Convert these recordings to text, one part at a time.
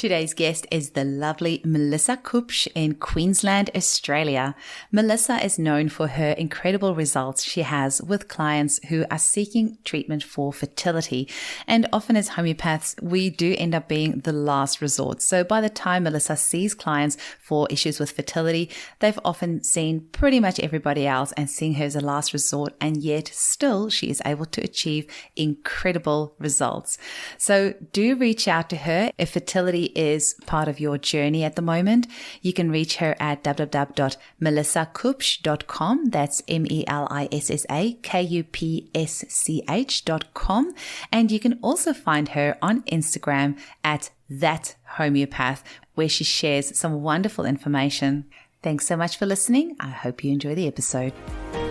Today's guest is the lovely Melissa Kupsch in Queensland, Australia. Melissa is known for her incredible results she has with clients who are seeking treatment for fertility. And often as homeopaths, we do end up being the last resort. So by the time Melissa sees clients for issues with fertility, they've often seen pretty much everybody else and seeing her as a last resort. And yet still she is able to achieve incredible results. So do reach out to her if fertility is part of your journey at the moment. You can reach her at www.melissakupsch.com. That's MELISSAKUPSCH.com. And you can also find her on Instagram at That Homeopath, where she shares some wonderful information. Thanks so much for listening. I hope you enjoy the episode.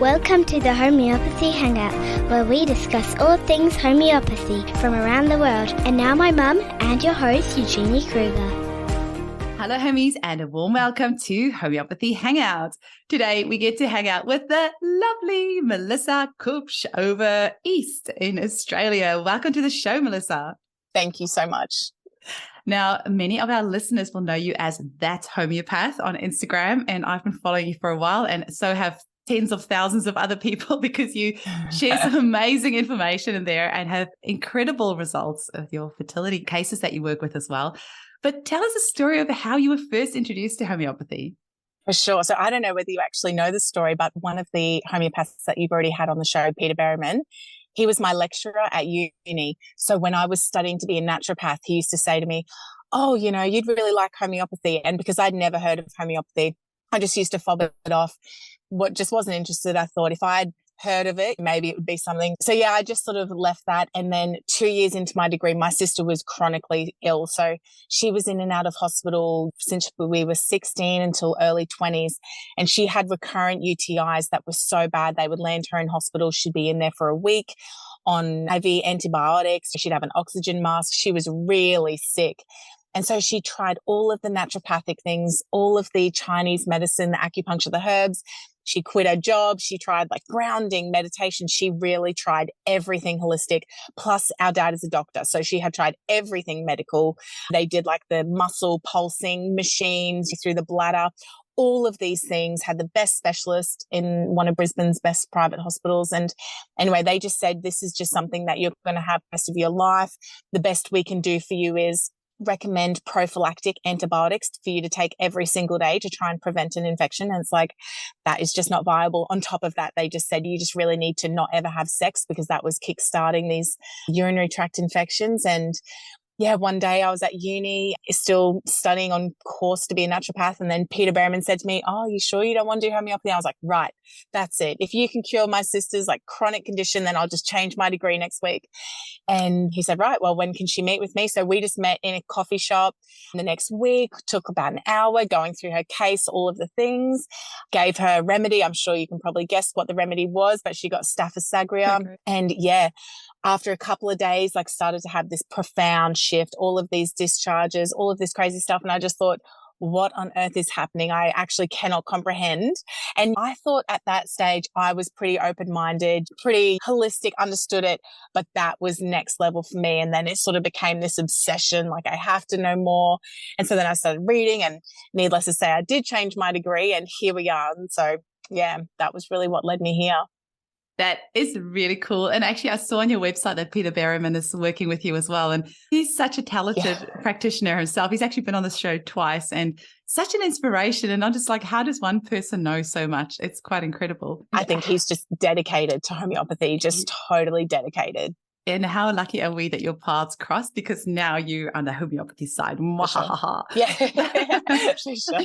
Welcome to the Homeopathy Hangout, where we discuss all things homeopathy from around the world. And now my mum and your host, Eugenie Kruger. Hello, homies, and a warm welcome to Homeopathy Hangout. Today, we get to hang out with the lovely Melissa Kupsch over East in Australia. Welcome to the show, Melissa. Thank you so much. Now, many of our listeners will know you as That Homeopath on Instagram, and I've been following you for a while, and so have tens of thousands of other people because you share some amazing information in there and have incredible results of your fertility cases that you work with as well. But tell us a story of how you were first introduced to homeopathy. For sure. So I don't know whether you actually know the story, but one of the homeopaths that you've already had on the show, Peter Berryman, he was my lecturer at uni. So when I was studying to be a naturopath, he used to say to me, oh, you know, you'd really like homeopathy. And because I'd never heard of homeopathy, I just used to fob it off. What just wasn't interested. I thought if I'd heard of it, maybe it would be something. So yeah, I just sort of left that. And then 2 years into my degree, my sister was chronically ill. So she was in and out of hospital since we were 16 until early 20s. And she had recurrent UTIs that were so bad, they would land her in hospital. She'd be in there for a week on IV antibiotics. She'd have an oxygen mask. She was really sick. And so she tried all of the naturopathic things, all of the Chinese medicine, the acupuncture, the herbs. She quit her job. She tried like grounding, meditation. She really tried everything holistic. Plus our dad is a doctor. So she had tried everything medical. They did like the muscle pulsing machines through the bladder. All of these things, had the best specialist in one of Brisbane's best private hospitals. And anyway, they just said, this is just something that you're going to have the rest of your life. The best we can do for you is recommend prophylactic antibiotics for you to take every single day to try and prevent an infection. And it's like, that is just not viable. On top of that, they just said, you just really need to not ever have sex because that was kickstarting these urinary tract infections. And yeah, one day I was at uni, still studying on course to be a naturopath. And then Peter Berryman said to me, oh, you sure you don't want to do homeopathy? I was like, right, that's it. If you can cure my sister's like chronic condition, then I'll just change my degree next week. And he said, right, well, when can she meet with me? So we just met in a coffee shop the next week, took about an hour going through her case, all of the things, gave her a remedy. I'm sure you can probably guess what the remedy was, but she got Staph aureus. Okay. And yeah, after a couple of days, like started to have this profound shift, all of these discharges, all of this crazy stuff. And I just thought, what on earth is happening? I actually cannot comprehend. And I thought at that stage, I was pretty open-minded, pretty holistic, understood it, but that was next level for me. And then it sort of became this obsession, like I have to know more. And so then I started reading, and needless to say, I did change my degree, and here we are. And so, yeah, that was really what led me here. That is really cool. And actually, I saw on your website that Peter Berryman is working with you as well. And he's such a talented practitioner himself. He's actually been on the show twice and such an inspiration. And I'm just like, how does one person know so much? It's quite incredible. I think he's just dedicated to homeopathy, just totally dedicated. And how lucky are we that your paths crossed, because now you're on the homeopathy side. Sure. Yeah, for sure.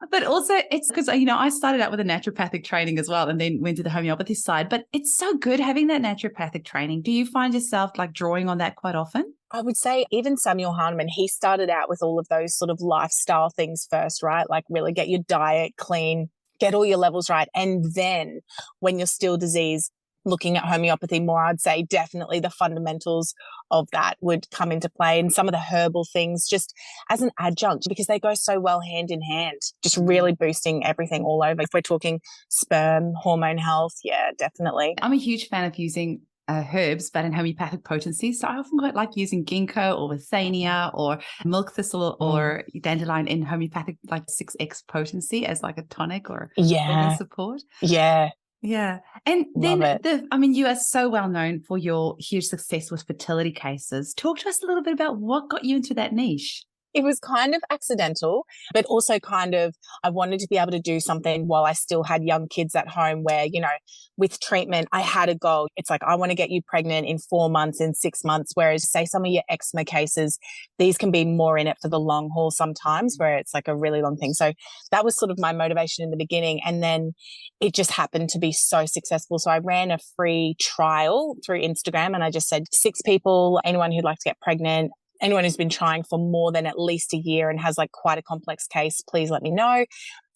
But also it's because, you know, I started out with a naturopathic training as well and then went to the homeopathy side. But it's so good having that naturopathic training. Do you find yourself like drawing on that quite often? I would say even Samuel Hahnemann, he started out with all of those sort of lifestyle things first, right? Like really get your diet clean, get all your levels right. And then when you're still diseased, looking at homeopathy more, I'd say definitely the fundamentals of that would come into play, and some of the herbal things just as an adjunct, because they go so well hand in hand, just really boosting everything all over. If we're talking sperm, hormone health, yeah, definitely. I'm a huge fan of using herbs, but in homeopathic potency. So I often quite like using ginkgo or withania or milk thistle or dandelion in homeopathic, like 6x potency as like a tonic or organ support. Yeah. Yeah. And Love then it. you are so well known for your huge success with fertility cases. Talk to us a little bit about what got you into that niche. It was kind of accidental, but also kind of, I wanted to be able to do something while I still had young kids at home where, you know, with treatment, I had a goal. It's like, I want to get you pregnant in 4 months, in 6 months, whereas say some of your eczema cases, these can be more in it for the long haul sometimes where it's like a really long thing. So that was sort of my motivation in the beginning. And then it just happened to be so successful. So I ran a free trial through Instagram and I just said 6 people, anyone who'd like to get pregnant, anyone who's been trying for more than at least a year and has like quite a complex case, please let me know.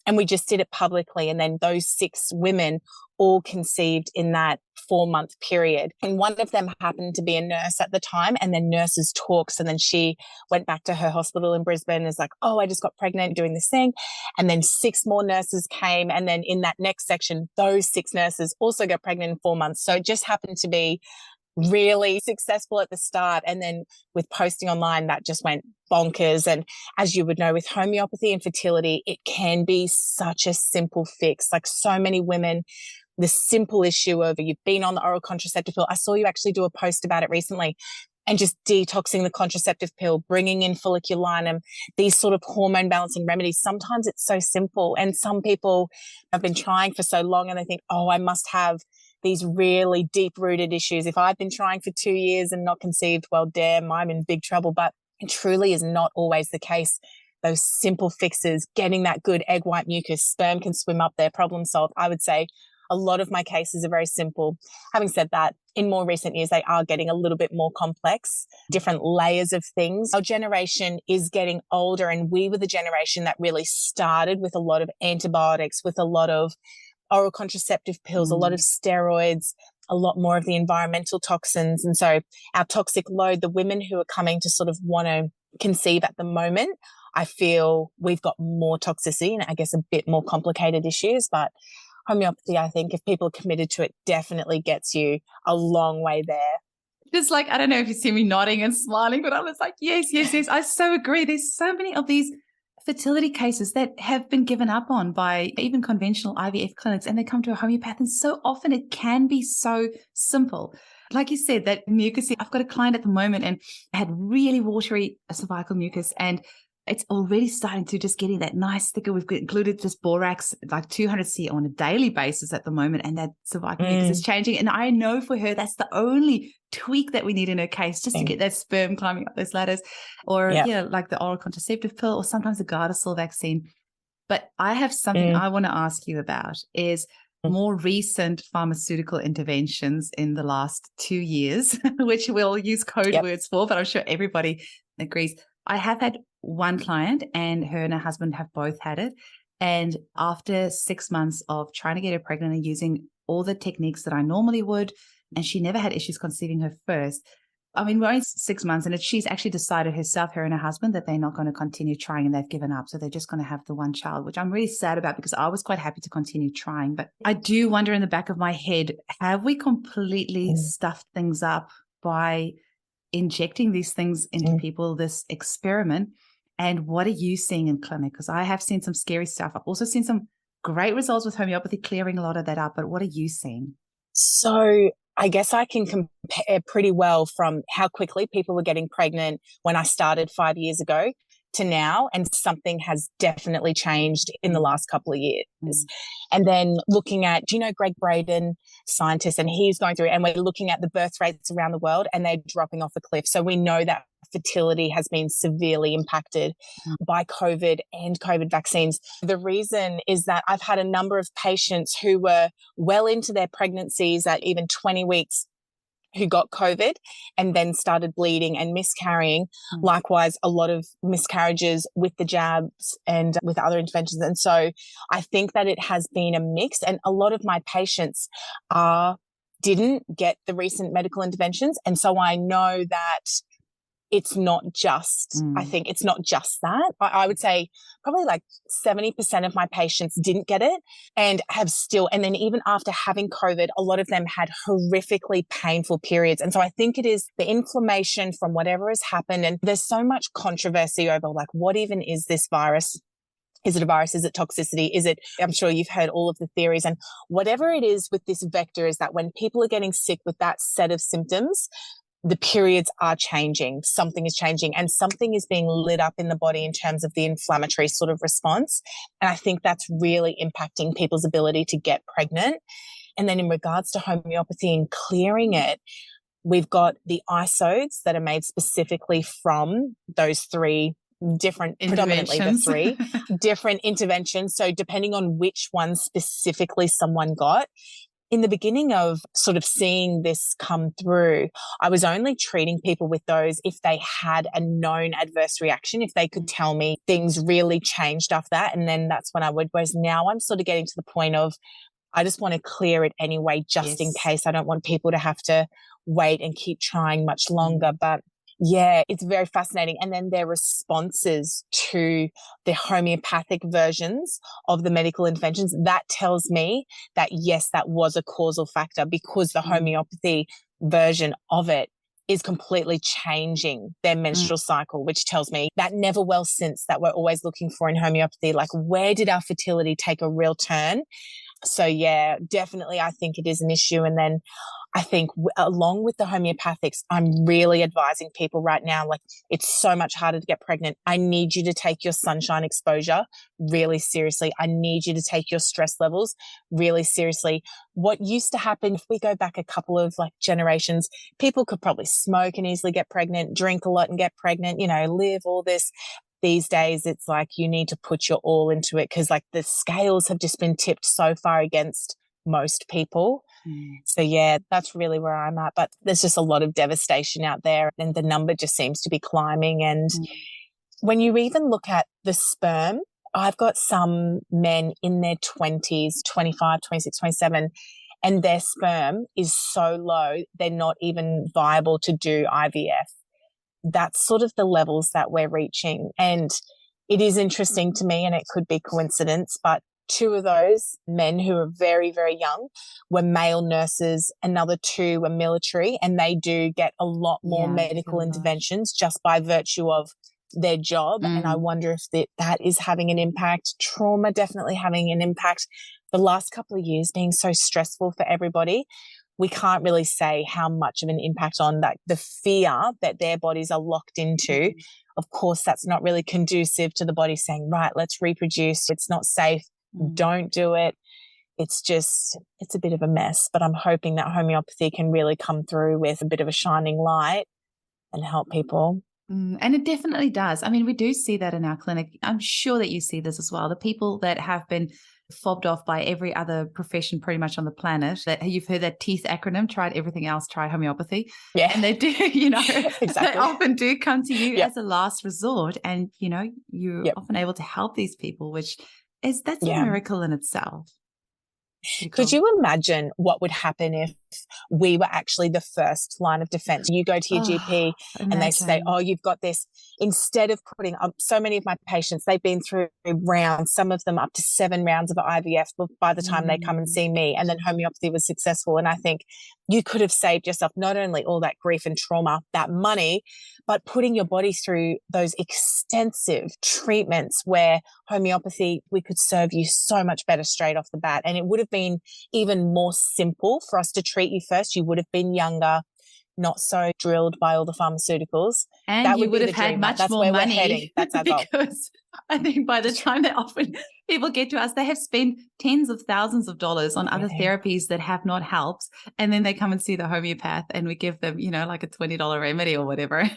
And we just did it publicly. And then those 6 women all conceived in that 4-month period. And one of them happened to be a nurse at the time, and then nurses talks. And then she went back to her hospital in Brisbane and is like, oh, I just got pregnant doing this thing. And then 6 more nurses came. And then in that next section, those 6 nurses also got pregnant in 4 months. So it just happened to be really successful at the start. And then with posting online, that just went bonkers. And as you would know, with homeopathy and fertility, it can be such a simple fix. Like so many women, the simple issue of you've been on the oral contraceptive pill. I saw you actually do a post about it recently, and just detoxing the contraceptive pill, bringing in folliculinum, these sort of hormone balancing remedies. Sometimes it's so simple. And some people have been trying for so long and they think, oh, I must have these really deep-rooted issues. If I've been trying for 2 years and not conceived, well, damn, I'm in big trouble. But it truly is not always the case. Those simple fixes, getting that good egg white mucus, sperm can swim up there, problem solved. I would say a lot of my cases are very simple. Having said that, in more recent years, they are getting a little bit more complex, different layers of things. Our generation is getting older, and we were the generation that really started with a lot of antibiotics, with a lot of oral contraceptive pills, a lot of steroids, a lot more of the environmental toxins. And so our toxic load, the women who are coming to sort of want to conceive at the moment, I feel we've got more toxicity and I guess a bit more complicated issues. But homeopathy, I think if people are committed to it, definitely gets you a long way there. Just like, I don't know if you see me nodding and smiling, but I was like, yes, yes, yes. I so agree. There's so many of these fertility cases that have been given up on by even conventional IVF clinics, and they come to a homeopath, and so often it can be so simple. Like you said, that mucus, I've got a client at the moment and had really watery cervical mucus, and it's already starting to just getting that nice thicker. We've included this borax, like 200C on a daily basis at the moment, and that cervical mucus is changing. And I know for her, that's the only tweak that we need in her case, just to get that sperm climbing up those ladders, or like the oral contraceptive pill, or sometimes the Gardasil vaccine. But I have something I want to ask you about is more recent pharmaceutical interventions in the last 2 years, which we'll use code words for, but I'm sure everybody agrees. I have had one client, and her and her husband have both had it. And after 6 months of trying to get her pregnant and using all the techniques that I normally would, and she never had issues conceiving her first. I mean, we're only 6 months, and she's actually decided herself, her and her husband, that they're not going to continue trying, and they've given up. So they're just going to have the one child, which I'm really sad about because I was quite happy to continue trying. But I do wonder in the back of my head, have we completely stuffed things up by injecting these things into people, this experiment? And what are you seeing in clinic? Because I have seen some scary stuff. I've also seen some great results with homeopathy clearing a lot of that up. But what are you seeing? So I guess I can compare pretty well from how quickly people were getting pregnant when I started 5 years ago to now, and something has definitely changed in the last couple of years. And then looking at, do you know Greg Braden, scientist, and he's going through, and we're looking at the birth rates around the world, and they're dropping off a cliff. So we know that fertility has been severely impacted by COVID and COVID vaccines. The reason is that I've had a number of patients who were well into their pregnancies at even 20 weeks who got COVID and then started bleeding and miscarrying. Likewise, a lot of miscarriages with the jabs and with other interventions. And so I think that it has been a mix, and a lot of my patients didn't get the recent medical interventions. And so I know that it's not just, I think it's not just that. I would say probably like 70% of my patients didn't get it and have still, and then even after having COVID, a lot of them had horrifically painful periods. And so I think it is the inflammation from whatever has happened. And there's so much controversy over like, what even is this virus? Is it a virus? Is it toxicity? Is it, I'm sure you've heard all of the theories, and whatever it is with this vector is that when people are getting sick with that set of symptoms, the periods are changing, something is changing, and something is being lit up in the body in terms of the inflammatory sort of response. And I think that's really impacting people's ability to get pregnant. And then in regards to homeopathy and clearing it, we've got the isodes that are made specifically from those three different, predominantly the three different interventions. So depending on which one specifically someone got, in the beginning of sort of seeing this come through, I was only treating people with those if they had a known adverse reaction, if they could tell me things really changed after that. And then that's when I would, whereas now I'm sort of getting to the point of, I just want to clear it anyway, just in case. I don't want people to have to wait and keep trying much longer. But yeah, it's very fascinating. And then their responses to the homeopathic versions of the medical interventions, that tells me that yes, that was a causal factor, because the homeopathy version of it is completely changing their menstrual cycle, which tells me that never well since that we're always looking for in homeopathy, like where did our fertility take a real turn? So yeah, definitely I think it is an issue. And then I think along with the homeopathics, I'm really advising people right now, like it's so much harder to get pregnant. I need you to take your sunshine exposure really seriously. I need you to take your stress levels really seriously. What used to happen, if we go back a couple of like generations, people could probably smoke and easily get pregnant, drink a lot and get pregnant, live all this. These days, it's like you need to put your all into it, because like the scales have just been tipped so far against most people. So yeah, that's really where I'm at. But there's just a lot of devastation out there, and the number just seems to be climbing. And when you even look at the sperm, I've got some men in their 20s, 25, 26, 27, and their sperm is so low, they're not even viable to do IVF. That's sort of the levels that we're reaching. And it is interesting to me, and it could be coincidence, but two of those men who are very, very young were male nurses. Another two were military, and they do get a lot more medical interventions just by virtue of their job. And I wonder if that is having an impact. Trauma definitely having an impact. The last couple of years being so stressful for everybody, we can't really say how much of an impact on that, the fear that their bodies are locked into. Of course, that's not really conducive to the body saying, right, let's reproduce. It's not safe. Don't do it. It's a bit of a mess, but I'm hoping that homeopathy can really come through with a bit of a shining light and help people. And it definitely does. I mean, we do see that in our clinic. I'm sure that you see this as well. The people that have been fobbed off by every other profession pretty much on the planet, that you've heard that TEETH acronym, tried everything else, try homeopathy. Yeah. And they do, Exactly. they often do come to you as a last resort. And, you're often able to help these people, that's a miracle in itself. Could you imagine what would happen if we were actually the first line of defense? You go to your GP and they say, oh, you've got this. Instead of putting up, so many of my patients, they've been through rounds, some of them up to 7 rounds of IVF by the time they come and see me, and then homeopathy was successful. And I think you could have saved yourself not only all that grief and trauma, that money, but putting your body through those extensive treatments where homeopathy, we could serve you so much better straight off the bat. And it would have been even more simple for us to treat you first. You would have been younger, not so drilled by all the pharmaceuticals. And that you would have had much more money. That's our goal. Because I think by the time that often people get to us, they have spent tens of thousands of dollars on other therapies that have not helped. And then they come and see the homeopath and we give them, like a $20 remedy or whatever.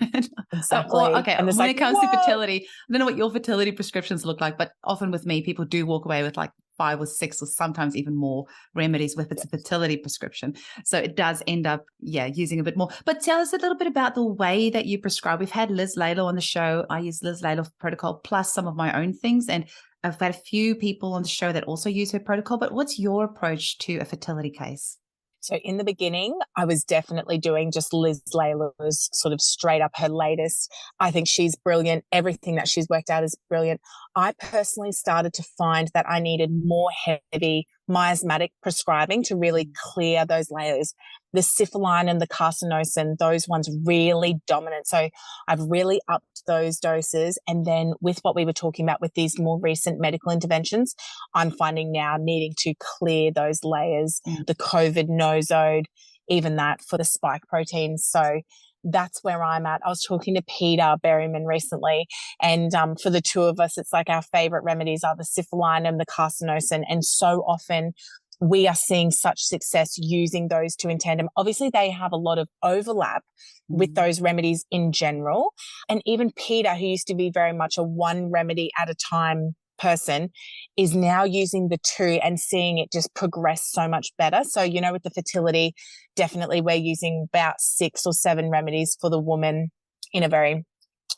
Exactly. And when it comes to fertility, I don't know what your fertility prescriptions look like, but often with me, people do walk away with like 5 or 6 or sometimes even more remedies with its fertility prescription. So it does end up, using a bit more. But tell us a little bit about the way that you prescribe. We've had Liz Laylaw on the show. I use Liz Laylaw protocol plus some of my own things. And I've had a few people on the show that also use her protocol. But what's your approach to a fertility case? So in the beginning, I was definitely doing just Liz Layla's sort of straight up her latest. I think she's brilliant. Everything that she's worked out is brilliant. I personally started to find that I needed more heavy miasmatic prescribing to really clear those layers. The syphiline and the carcinosin, those ones really dominant. So I've really upped those doses. And then with what we were talking about with these more recent medical interventions, I'm finding now needing to clear those layers, the COVID nosode, even that for the spike proteins. So that's where I'm at. I was talking to Peter Berryman recently, and for the two of us, it's like our favorite remedies are the syphiline and the carcinosin. And so often we are seeing such success using those two in tandem. Obviously, they have a lot of overlap with those remedies in general. And even Peter, who used to be very much a one remedy at a time person, is now using the two and seeing it just progress so much better. So, you know, with the fertility, definitely we're using about 6 or 7 remedies for the woman in a very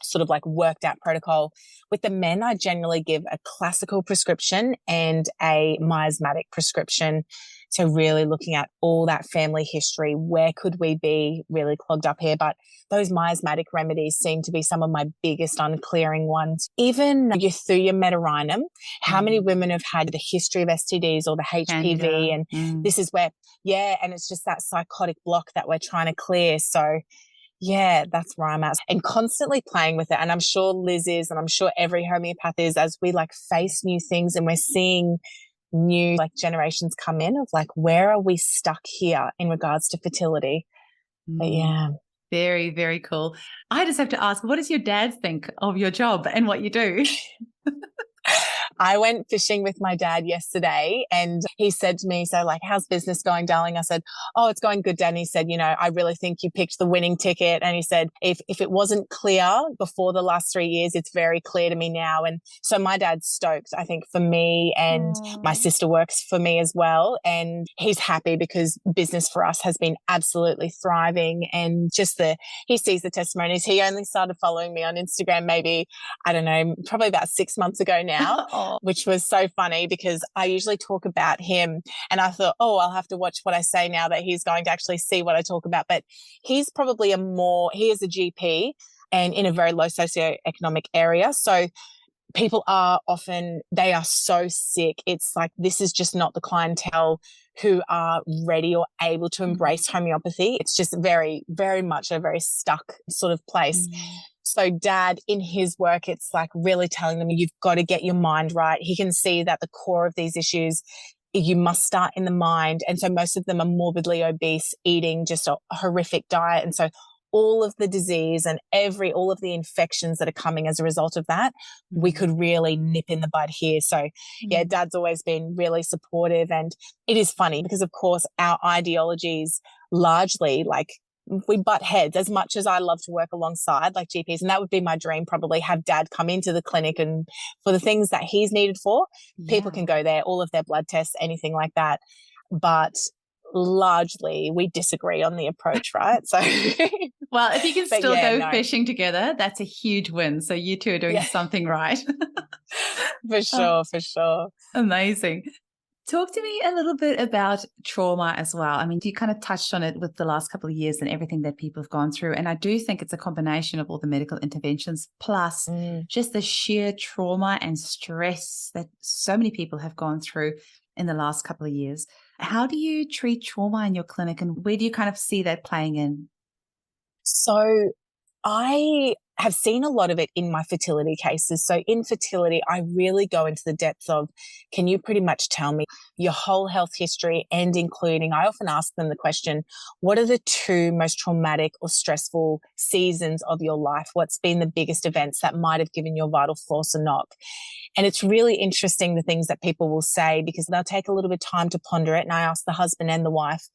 sort of like worked out protocol. With the men, I generally give a classical prescription and a miasmatic prescription. So really looking at all that family history, where could we be really clogged up here? But those miasmatic remedies seem to be some of my biggest unclearing ones. Even Euthuia metarhinum, how many women have had the history of STDs or the HPV? And this is where, and it's just that psychotic block that we're trying to clear. So yeah, that's where I'm at, and constantly playing with it. And I'm sure Liz is, and I'm sure every homeopath is, as we like face new things and we're seeing new like generations come in of like, where are we stuck here in regards to fertility? But yeah. Very, very cool. I just have to ask, what does your dad think of your job and what you do? I went fishing with my dad yesterday and he said to me, so like, how's business going, darling? I said, oh, it's going good, Dad. And he said, you know, I really think you picked the winning ticket. And he said, if it wasn't clear before the last 3 years, it's very clear to me now. And so my dad's stoked, I think, for me, and my sister works for me as well. And he's happy because business for us has been absolutely thriving. And just he sees the testimonies. He only started following me on Instagram maybe, I don't know, probably about 6 months ago now, which was so funny because I usually talk about him and I thought, oh, I'll have to watch what I say now that he's going to actually see what I talk about. But he's probably he is a GP and in a very low socioeconomic area. So people are they are so sick. It's like, this is just not the clientele who are ready or able to embrace homeopathy. It's just very, very much a very stuck sort of place. So Dad, in his work, it's like really telling them, you've got to get your mind right. He can see that the core of these issues, you must start in the mind. And so most of them are morbidly obese, eating just a horrific diet. And so all of the disease and all of the infections that are coming as a result of that, we could really nip in the bud here. So yeah, Dad's always been really supportive. And it is funny because of course our ideologies largely like we butt heads as much as I love to work alongside like GPs. And that would be my dream, probably have Dad come into the clinic and for the things that he's needed for, people can go there, all of their blood tests, anything like that. But largely we disagree on the approach, right? So well, if you can still go fishing together, that's a huge win. So you two are doing something right. For sure. Amazing. Talk to me a little bit about trauma as well. I mean, you kind of touched on it with the last couple of years and everything that people have gone through. And I do think it's a combination of all the medical interventions plus just the sheer trauma and stress that so many people have gone through in the last couple of years. How do you treat trauma in your clinic and where do you kind of see that playing in? So I have seen a lot of it in my fertility cases. So in fertility, I really go into the depths of, can you pretty much tell me your whole health history and including, I often ask them the question, what are the 2 most traumatic or stressful seasons of your life? What's been the biggest events that might have given your vital force a knock? And it's really interesting the things that people will say because they'll take a little bit of time to ponder it. And I ask the husband and the wife,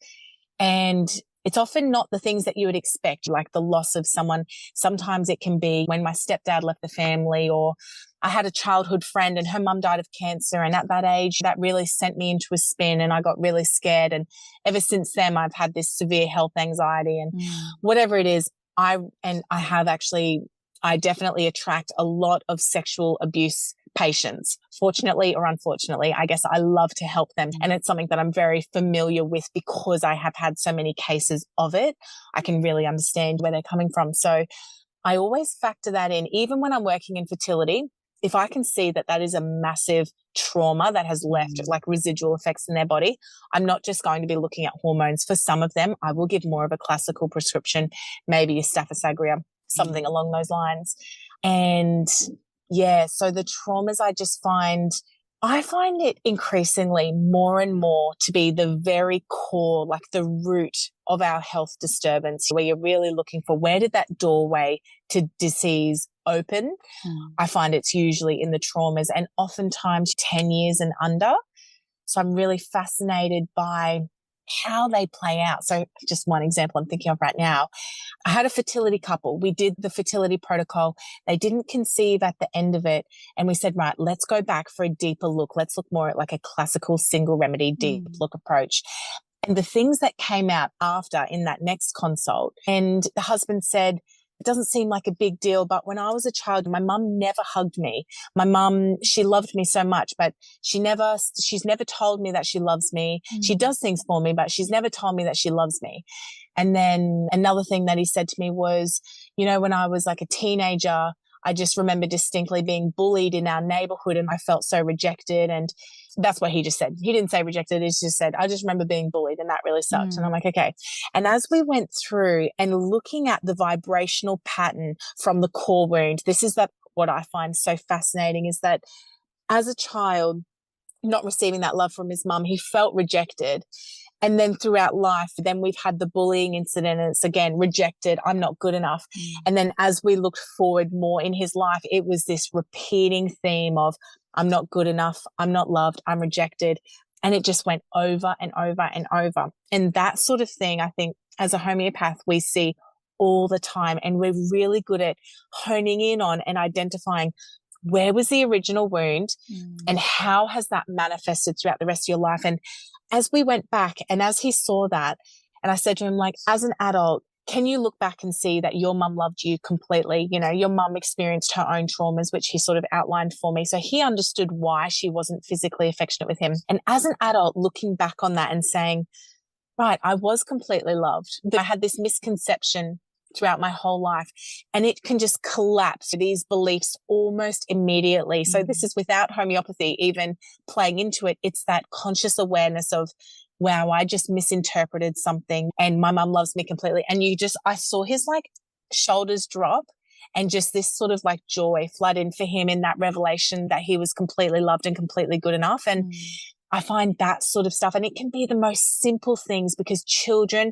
and it's often not the things that you would expect, like the loss of someone. Sometimes it can be when my stepdad left the family, or I had a childhood friend and her mum died of cancer. And at that age, that really sent me into a spin and I got really scared. And ever since then, I've had this severe health anxiety and whatever it is, I definitely attract a lot of sexual abuse patients. Fortunately or unfortunately, I guess I love to help them. And it's something that I'm very familiar with because I have had so many cases of it. I can really understand where they're coming from. So I always factor that in, even when I'm working in fertility. If I can see that that is a massive trauma that has left like residual effects in their body, I'm not just going to be looking at hormones. For some of them, I will give more of a classical prescription, maybe a staphysagria, something along those lines. And yeah, so the traumas I find it increasingly more and more to be the very core, like the root of our health disturbance, where you're really looking for where did that doorway to disease open. I find it's usually in the traumas and oftentimes 10 years and under. So I'm really fascinated by how they play out. So just one example I'm thinking of right now. I had a fertility couple. We did the fertility protocol. They didn't conceive at the end of it. And we said, right, let's go back for a deeper look. Let's look more at like a classical single remedy, deep look approach. And the things that came out after in that next consult, and the husband said, it doesn't seem like a big deal, but when I was a child, my mum never hugged me. My mum, she loved me so much, but she's never told me that she loves me. She does things for me, but she's never told me that she loves me. And then another thing that he said to me was, you know, when I was like a teenager, I just remember distinctly being bullied in our neighborhood and I felt so rejected. And that's what he just said. He didn't say rejected. He just said, I just remember being bullied and that really sucked. And I'm like, okay. And as we went through and looking at the vibrational pattern from the core wound, this is what I find so fascinating is that as a child, not receiving that love from his mum, he felt rejected. And then throughout life, then we've had the bullying incident and it's again rejected. I'm not good enough. And then as we looked forward more in his life, it was this repeating theme of I'm not good enough. I'm not loved. I'm rejected. And it just went over and over and over. And that sort of thing, I think as a homeopath, we see all the time. And we're really good at honing in on and identifying where was the original wound and how has that manifested throughout the rest of your life. And as we went back and as he saw that, and I said to him, like, as an adult, can you look back and see that your mum loved you completely? You know, your mum experienced her own traumas, which he sort of outlined for me. So he understood why she wasn't physically affectionate with him. And as an adult, looking back on that and saying, right, I was completely loved. I had this misconception throughout my whole life and it can just collapse these beliefs almost immediately. So this is without homeopathy even playing into it. It's that conscious awareness of, wow, I just misinterpreted something and my mum loves me completely. And I saw his like shoulders drop and just this sort of like joy flood in for him in that revelation that he was completely loved and completely good enough. And I find that sort of stuff, and it can be the most simple things because children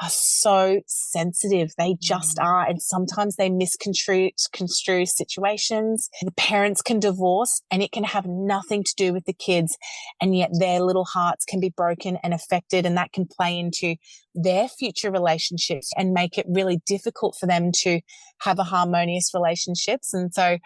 are so sensitive. They just are. And sometimes they misconstrue situations. The parents can divorce and it can have nothing to do with the kids. And yet their little hearts can be broken and affected. And that can play into their future relationships and make it really difficult for them to have a harmonious relationships. And so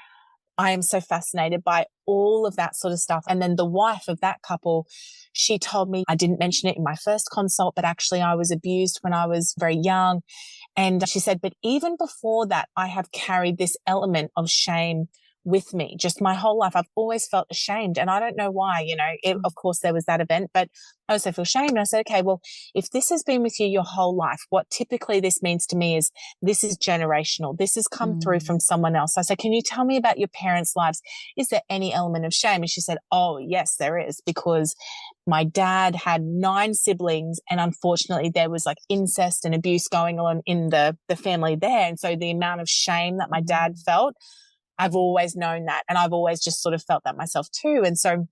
I am so fascinated by all of that sort of stuff. And then the wife of that couple, she told me, I didn't mention it in my first consult, but actually I was abused when I was very young. And she said, but even before that, I have carried this element of shame with me just my whole life. I've always felt ashamed and I don't know why, of course there was that event, but I also feel shame. And I said, okay, well, if this has been with you your whole life, what typically this means to me is this is generational. This has come through from someone else. I said, can you tell me about your parents' lives? Is there any element of shame? And she said, oh yes, there is, because my dad had 9 siblings and unfortunately there was like incest and abuse going on in the family there. And so the amount of shame that my dad felt, I've always known that. And I've always just sort of felt that myself too. And so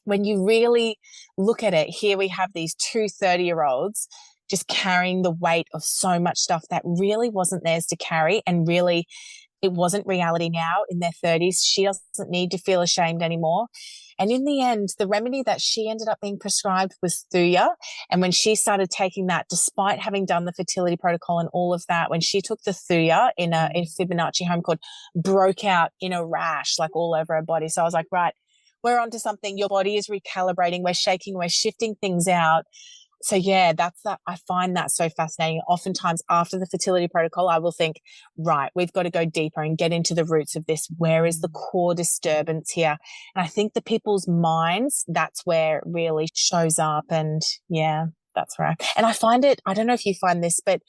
when you really look at it, here we have these 2 30-year-olds just carrying the weight of so much stuff that really wasn't theirs to carry. And really, it wasn't reality now in their 30s. She doesn't need to feel ashamed anymore. And in the end, the remedy that she ended up being prescribed was Thuya. And when she started taking that, despite having done the fertility protocol and all of that, when she took the Thuya in a Fibonacci home cord, broke out in a rash, like all over her body. So I was like, right, we're onto something. Your body is recalibrating. We're shaking. We're shifting things out. So yeah, that's that. I find that so fascinating. Oftentimes after the fertility protocol, I will think, right, we've got to go deeper and get into the roots of this. Where is the core disturbance here? And I think the people's minds, that's where it really shows up. And yeah, that's right. And I find it, I don't know if you find this, but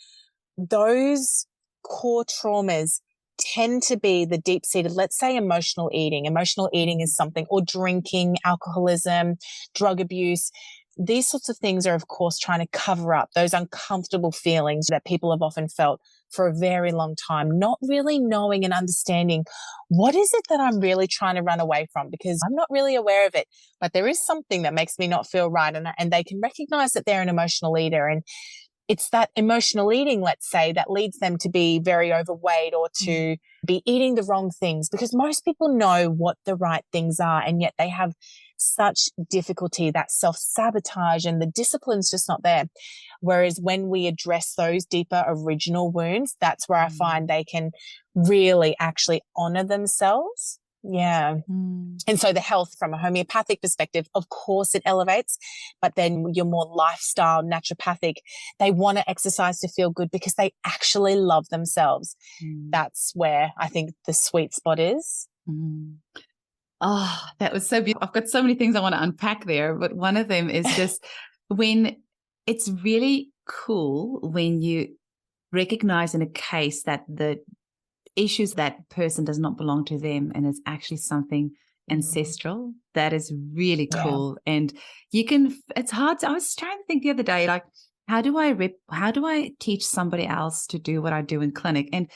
those core traumas tend to be the deep-seated, let's say emotional eating. Emotional eating is something, or drinking, alcoholism, drug abuse. These sorts of things are, of course, trying to cover up those uncomfortable feelings that people have often felt for a very long time, not really knowing and understanding what is it that I'm really trying to run away from, because I'm not really aware of it, but there is something that makes me not feel right. And they can recognize that they're an emotional eater. And it's that emotional eating, let's say, that leads them to be very overweight or to be eating the wrong things, because most people know what the right things are, and yet they have such difficulty, that self-sabotage, and the discipline's just not there. Whereas when we address those deeper original wounds, that's where I find they can really actually honor themselves. Yeah. And so the health from a homeopathic perspective, of course it elevates, but then your more lifestyle naturopathic, they want to exercise to feel good because they actually love themselves. That's where I think the sweet spot is. Oh, that was so beautiful. I've got so many things I want to unpack there, but one of them is just when it's really cool when you recognize in a case that the issues that person does not belong to them and it's actually something ancestral. That is really cool. And you can, it's hard to, I was trying to think the other day, like, how do I teach somebody else to do what I do in clinic? And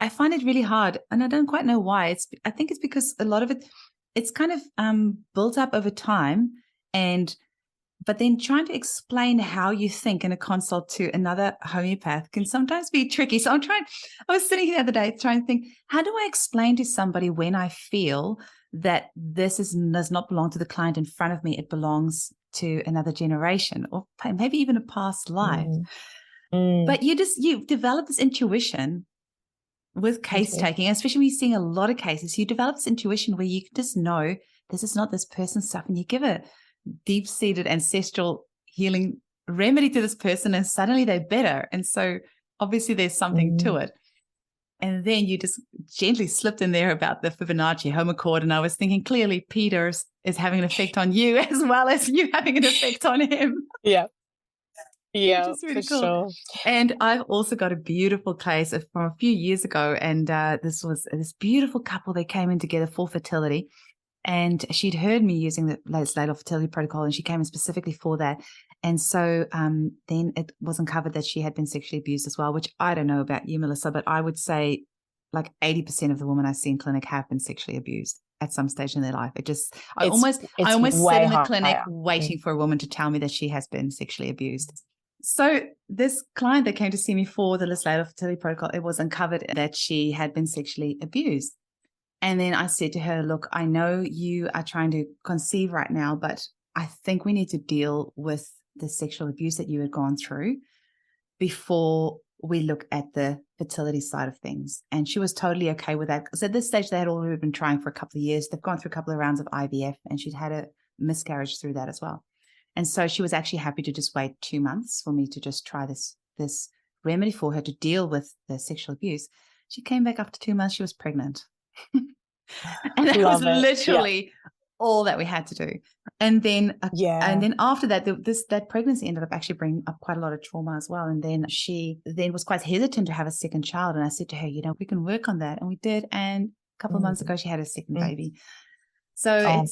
I find it really hard, and I don't quite know why. I think it's because a lot of it's kind of built up over time, but then trying to explain how you think in a consult to another homeopath can sometimes be tricky. So I was sitting here the other day trying to think, how do I explain to somebody when I feel that this does not belong to the client in front of me, it belongs to another generation or maybe even a past life. But you develop this intuition with case taking, especially when you're seeing a lot of cases, you develop this intuition where you just know this is not this person's stuff, and you give a deep-seated ancestral healing remedy to this person, and suddenly they're better. And so obviously there's something to it. And then you just gently slipped in there about the Fibonacci homochord, and I was thinking clearly Peter is having an effect on you as well as you having an effect on him. Yeah. Which is really cool. Sure. And I've also got a beautiful case from a few years ago, and this was this beautiful couple. They came in together for fertility, and she'd heard me using the latest fertility protocol, and she came in specifically for that. And so then it was uncovered that she had been sexually abused as well, which I don't know about you, Melissa, but I would say like 80% of the women I see in clinic have been sexually abused at some stage in their life. I almost sit in the clinic waiting for a woman to tell me that she has been sexually abused. So this client that came to see me for the Legislative Fertility Protocol, it was uncovered that she had been sexually abused. And then I said to her, look, I know you are trying to conceive right now, but I think we need to deal with the sexual abuse that you had gone through before we look at the fertility side of things. And she was totally okay with that. Because at this stage, they had already been trying for a couple of years. They've gone through a couple of rounds of IVF, and she'd had a miscarriage through that as well. And so she was actually happy to just wait 2 months for me to just try this remedy for her to deal with the sexual abuse. She came back after 2 months, she was pregnant. And that was literally all that we had to do. And then after that, that pregnancy ended up actually bringing up quite a lot of trauma as well. And then she was quite hesitant to have a second child. And I said to her, we can work on that. And we did. And a couple of months ago, she had a second baby. So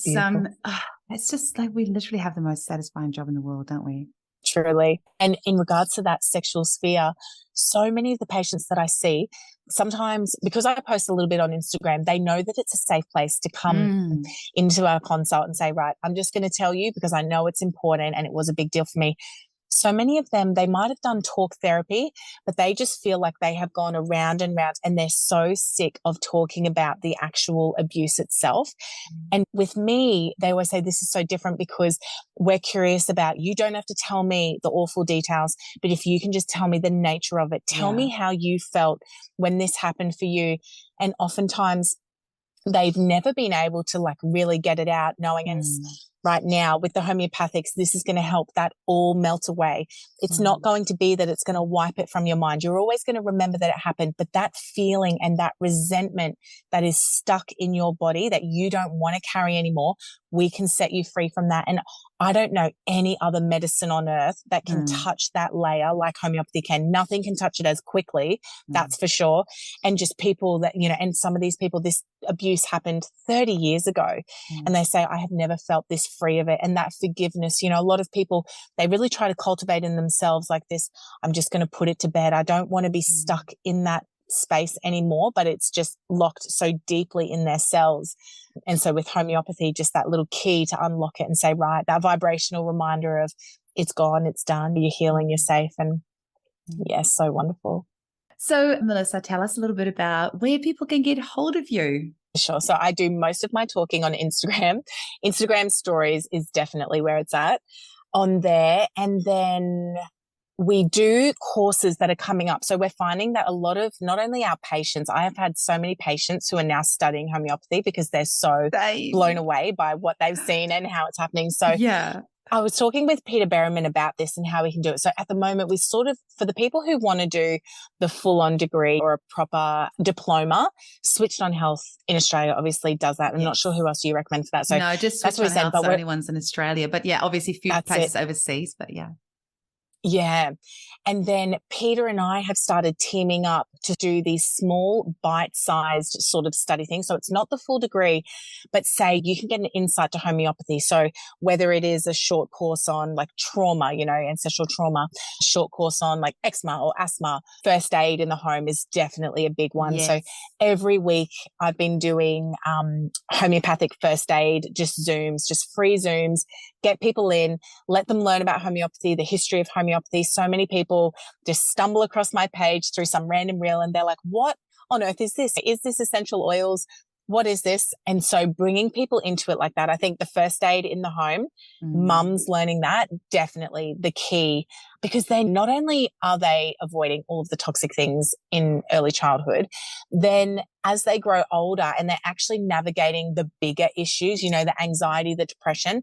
it's just like we literally have the most satisfying job in the world, don't we? Truly. And in regards to that sexual sphere, so many of the patients that I see, sometimes because I post a little bit on Instagram, they know that it's a safe place to come into our consult and say, right, I'm just going to tell you because I know it's important and it was a big deal for me. So many of them, they might have done talk therapy, but they just feel like they have gone around and round, and they're so sick of talking about the actual abuse itself. And with me, they always say, this is so different because we're curious about, you don't have to tell me the awful details, but if you can just tell me the nature of it, tell me how you felt when this happened for you. And oftentimes they've never been able to like really get it out knowing. And right now with the homeopathics, this is going to help that all melt away. It's not going to be that it's going to wipe it from your mind. You're always going to remember that it happened, but that feeling and that resentment that is stuck in your body that you don't want to carry anymore, we can set you free from that. And I don't know any other medicine on earth that can touch that layer like homeopathy can. Nothing can touch it as quickly, that's for sure. And just people that, you know, and some of these people, this abuse happened 30 years ago and they say, I have never felt this free of it. And that forgiveness, you know, a lot of people, they really try to cultivate in themselves like this, I'm just going to put it to bed. I don't want to be stuck in that space anymore, but it's just locked so deeply in their cells. And so with homeopathy, just that little key to unlock it and say, right, that vibrational reminder of it's gone, it's done, you're healing, you're safe. And yes, so wonderful. So Melissa, tell us a little bit about where people can get hold of you. Sure. So I do most of my talking on Instagram. Instagram stories is definitely where it's at on there. And then we do courses that are coming up. So we're finding that a lot of not only our patients, I have had so many patients who are now studying homeopathy because they're so blown away by what they've seen and how it's happening. So yeah. I was talking with Peter Berryman about this and how we can do it. So at the moment, we sort of, for the people who want to do the full-on degree or a proper diploma, Switched on Health in Australia obviously does that. I'm not sure who else you recommend for that. So no, just that's Switched what on we said. Health's the only ones in Australia. But yeah, obviously a few places overseas, but yeah. Yeah. And then Peter and I have started teaming up to do these small bite-sized sort of study things. So it's not the full degree, but say you can get an insight to homeopathy. So whether it is a short course on like trauma, you know, ancestral trauma, short course on like eczema or asthma, first aid in the home is definitely a big one. Yes. So every week I've been doing homeopathic first aid, just Zooms, just free Zooms, get people in, let them learn about homeopathy, the history of homeopathy. So many people just stumble across my page through some random reel and they're like, what on earth is this? Is this essential oils? What is this? And so bringing people into it like that, I think the first aid in the home, mums learning that, definitely the key, because they not only are they avoiding all of the toxic things in early childhood, then as they grow older and they're actually navigating the bigger issues, you know, the anxiety, the depression,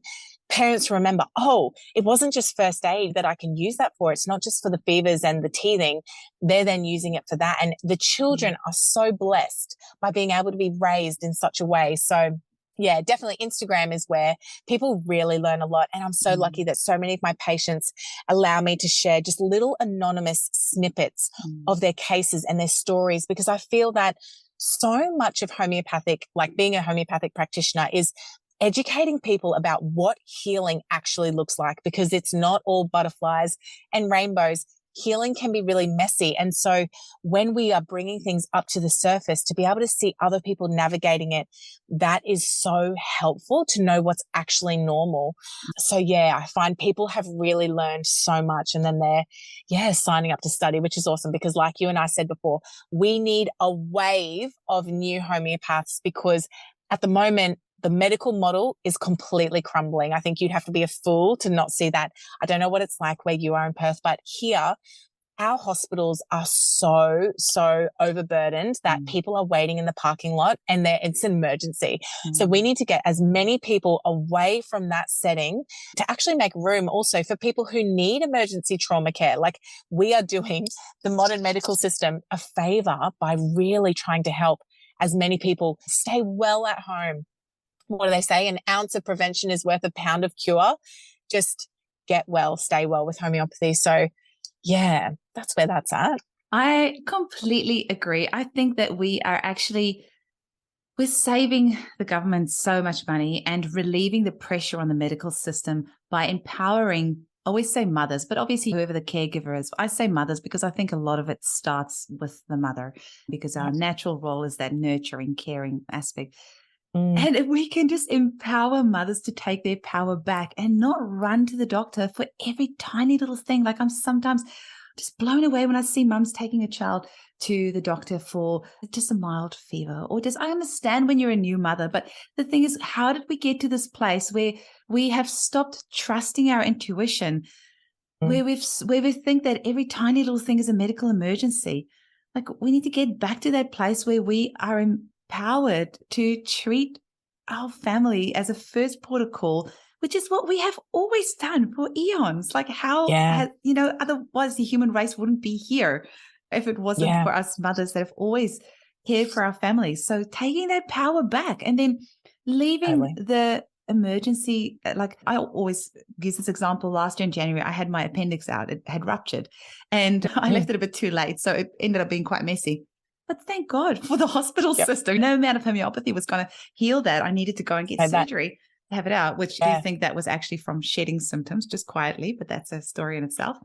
parents remember, oh, it wasn't just first aid that I can use that for. It's not just for the fevers and the teething. They're then using it for that. And the children are so blessed by being able to be raised in such a way. So yeah, definitely Instagram is where people really learn a lot. And I'm so lucky that so many of my patients allow me to share just little anonymous snippets of their cases and their stories, because I feel that so much of homeopathic, like being a homeopathic practitioner, is educating people about what healing actually looks like, because it's not all butterflies and rainbows. Healing can be really messy. And so when we are bringing things up to the surface, to be able to see other people navigating it, that is so helpful to know what's actually normal. So yeah, I find people have really learned so much, and then they're, signing up to study, which is awesome, because like you and I said before, we need a wave of new homeopaths, because at the moment, the medical model is completely crumbling. I think you'd have to be a fool to not see that. I don't know what it's like where you are in Perth, but here, our hospitals are so overburdened that people are waiting in the parking lot and it's an emergency. So we need to get as many people away from that setting to actually make room also for people who need emergency trauma care. Like, we are doing the modern medical system a favor by really trying to help as many people stay well at home. What do they say? An ounce of prevention is worth a pound of cure. Just get well, stay well with homeopathy. So yeah, that's where that's at. I completely agree. I think that we're saving the government so much money and relieving the pressure on the medical system by empowering, I always say mothers, but obviously whoever the caregiver is. I say mothers because I think a lot of it starts with the mother, because our natural role is that nurturing, caring aspect. And if we can just empower mothers to take their power back and not run to the doctor for every tiny little thing. Like, I'm sometimes just blown away when I see mums taking a child to the doctor for just a mild fever, or I understand when you're a new mother, but the thing is, how did we get to this place where we have stopped trusting our intuition, where we think that every tiny little thing is a medical emergency? Like, we need to get back to that place where we are empowered to treat our family as a first port of call which is what we have always done for eons. Like how, Yeah. otherwise the human race wouldn't be here if it wasn't for us mothers that have always cared for our families. So taking that power back and then leaving the emergency, like I always use this example. Last year in January, I had my appendix out. It had ruptured and I left it a bit too late. So it ended up being quite messy. But thank God for the hospital system. No amount of homeopathy was going to heal that. I needed to go and get surgery to have it out, which do you think that was actually from shedding symptoms just quietly? But that's a story in itself.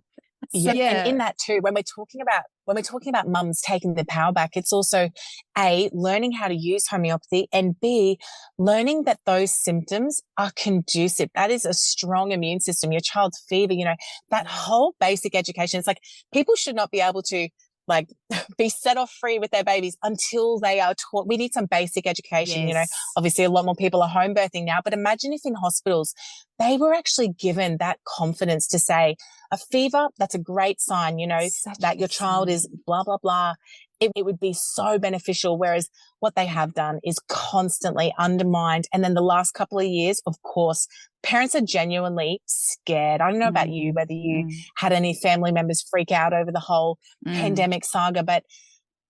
So, and in that too, when we're talking about mums taking their power back, it's also A, learning how to use homeopathy, and B, learning that those symptoms are conducive. That is a strong immune system. Your child's fever, that whole basic education. It's like people should not be able to be set off free with their babies until they are taught. We need some basic education. Obviously a lot more people are home birthing now, but imagine if in hospitals they were actually given that confidence to say a fever, that's a great sign, that your child is blah, blah, blah. It would be so beneficial. Whereas what they have done is constantly undermined. And then the last couple of years, of course, parents are genuinely scared. I don't know about you, whether you had any family members freak out over the whole pandemic saga, but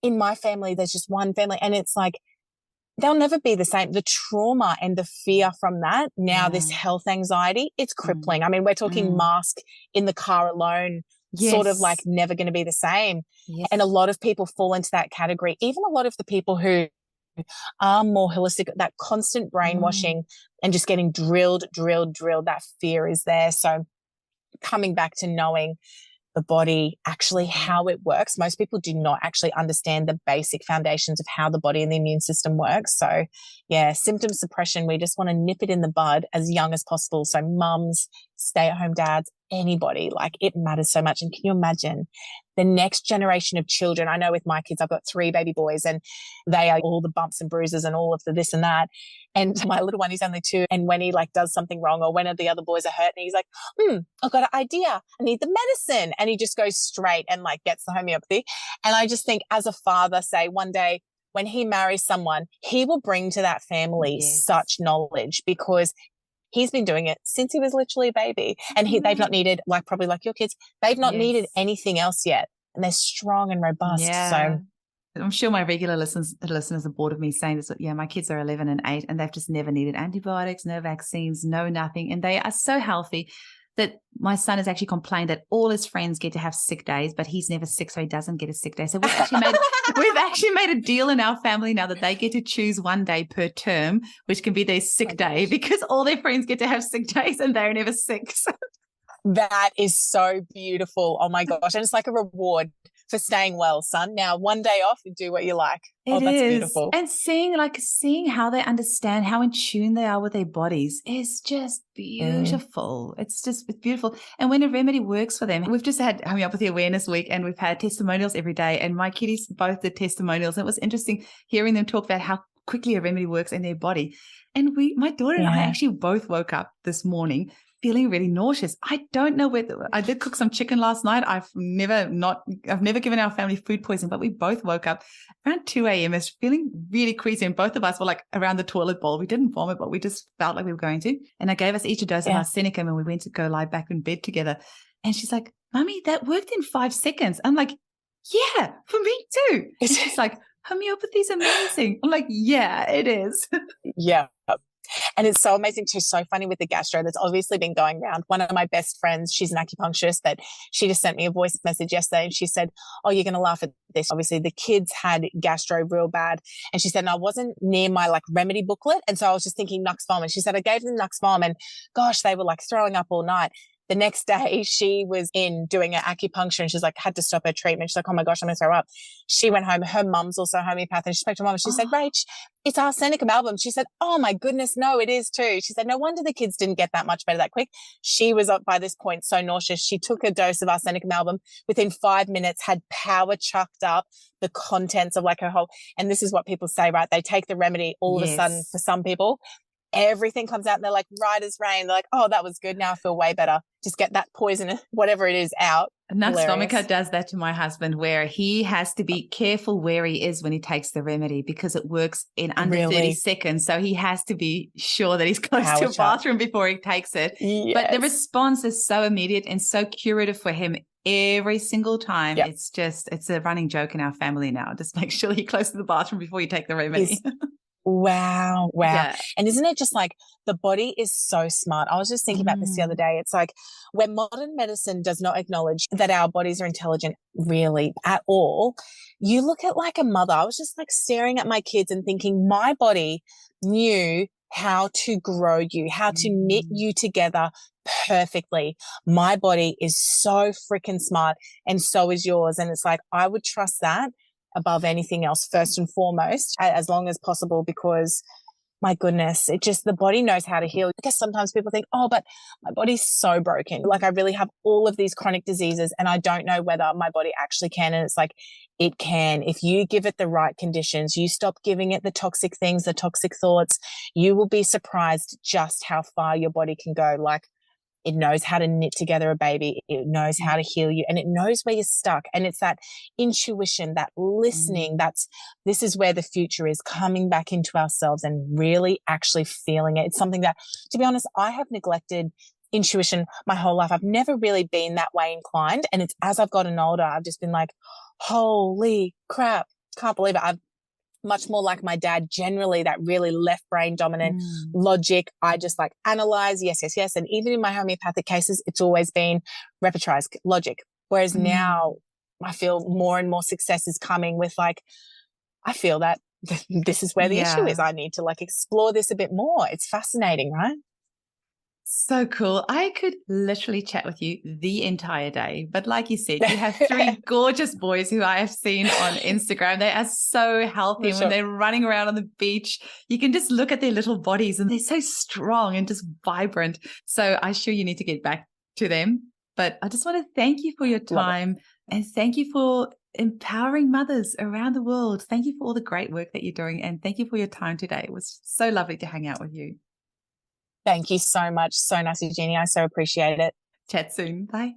in my family, there's just one family and it's like, they'll never be the same. The trauma and the fear from that, now this health anxiety, it's crippling. I mean, we're talking mask in the car alone, sort of like never going to be the same. Yes. And a lot of people fall into that category. Even a lot of the people who are more holistic, that constant brainwashing and just getting drilled, that fear is there. So coming back to knowing the body, actually how it works. Most people do not actually understand the basic foundations of how the body and the immune system works. So symptom suppression, we just want to nip it in the bud as young as possible. So mums, stay-at-home dads, anybody, like it matters so much. And can you imagine the next generation of children? I know with my kids, I've got 3 baby boys and they are all the bumps and bruises and all of the this and that. And my little one is only 2. And when he does something wrong or when the other boys are hurt and he's like, I've got an idea. I need the medicine. And he just goes straight and gets the homeopathy. And I just think as a father, say one day when he marries someone, he will bring to that family such knowledge because he's been doing it since he was literally a baby and they've not needed, probably like your kids, they've not needed anything else yet. And they're strong and robust. So I'm sure my regular listeners are bored of me saying this, but my kids are 11 and 8 and they've just never needed antibiotics, no vaccines, no nothing. And they are so healthy that my son has actually complained that all his friends get to have sick days, but he's never sick, so he doesn't get a sick day. So we've actually made a deal in our family now that they get to choose one day per term, which can be their sick day, because all their friends get to have sick days and they're never sick. That is so beautiful. Oh my gosh. And it's like a reward for staying well, son. Now, one day off and do what you like. That's beautiful. And seeing how they understand, how in tune they are with their bodies is just beautiful. It's beautiful. And when a remedy works for them, we've just had Homeopathy Awareness Week and we've had testimonials every day. And my kiddies both did testimonials. And it was interesting hearing them talk about how quickly a remedy works in their body. And my daughter and I actually both woke up this morning feeling really nauseous. I don't know whether I did cook some chicken last night. I've never given our family food poisoning, but we both woke up around 2 a.m. as feeling really queasy. And both of us were around the toilet bowl. We didn't vomit, but we just felt like we were going to. And I gave us each a dose of arsenicum and we went to go lie back in bed together. And she's like, Mummy, that worked in 5 seconds. I'm like, yeah, for me too. And she's like, homeopathy's amazing. I'm like, yeah, it is. Yeah. And it's so amazing too, so funny with the gastro that's obviously been going around. One of my best friends, she's an acupuncturist, that she just sent me a voice message yesterday and she said, oh, you're going to laugh at this. Obviously the kids had gastro real bad. And she said, and I wasn't near my remedy booklet. And so I was just thinking Nux Vom. And she said, I gave them Nux Vom and gosh, they were throwing up all night. The next day she was in doing an acupuncture and she's had to stop her treatment. She's like, oh my gosh, I'm going to throw up. She went home. Her mum's also a homeopath and she spoke to her mum and she said, Rach, it's arsenicum album. She said, oh my goodness, no, it is too. She said, no wonder the kids didn't get that much better that quick. She was up by this point so nauseous. She took a dose of arsenicum album within 5 minutes, had power chucked up, the contents of her whole, and this is what people say, right? They take the remedy all of a sudden for some people. everything comes out and they're like right as rain. They're like, oh, that was good. Now I feel way better. Just get that poison, whatever it is, out. Nux Hilarious. vomica does that to my husband, where he has to be careful where he is when he takes the remedy because it works in under 30 seconds. So he has to be sure that he's close to a bathroom before he takes it. Yes. But the response is so immediate and so curative for him every single time. Yep. It's a running joke in our family now. Just make sure you're close to the bathroom before you take the remedy. Wow. Yeah. And isn't it just like the body is so smart? I was just thinking about this the other day. It's like when modern medicine does not acknowledge that our bodies are intelligent really at all, you look at like a mother. I was just like staring at my kids and thinking my body knew how to grow you, how to knit you together perfectly. My body is so freaking smart and so is yours. And it's like, I would trust that above anything else, first and foremost, as long as possible, because my goodness, it just, the body knows how to heal. I guess sometimes people think, oh, but my body's so broken. Like I really have all of these chronic diseases and I don't know whether my body actually can. And it's like, it can. If you give it the right conditions, you stop giving it the toxic things, the toxic thoughts, you will be surprised just how far your body can go. Like, it knows how to knit together a baby. It knows how to heal you and it knows where you're stuck. And it's that intuition, that listening, this is where the future is, coming back into ourselves and really actually feeling it. It's something that, to be honest, I have neglected intuition my whole life. I've never really been that way inclined. And it's as I've gotten older, I've just been like, holy crap, can't believe it. I've much more like my dad, generally that really left brain dominant logic. I just like analyze, yes. And even in my homeopathic cases, it's always been repertorized logic. Whereas now I feel more and more success is coming with like, I feel that this is where the issue is. I need to like explore this a bit more. It's fascinating, right? So cool. I could literally chat with you the entire day. But like you said, you have 3 gorgeous boys who I have seen on Instagram. They are so healthy. And when they're running around on the beach, you can just look at their little bodies and they're so strong and just vibrant. So I'm sure you need to get back to them. But I just want to thank you for your time and thank you for empowering mothers around the world. Thank you for all the great work that you're doing. And thank you for your time today. It was so lovely to hang out with you. Thank you so much. So nice, Eugenie. I so appreciate it. Chat soon. Bye.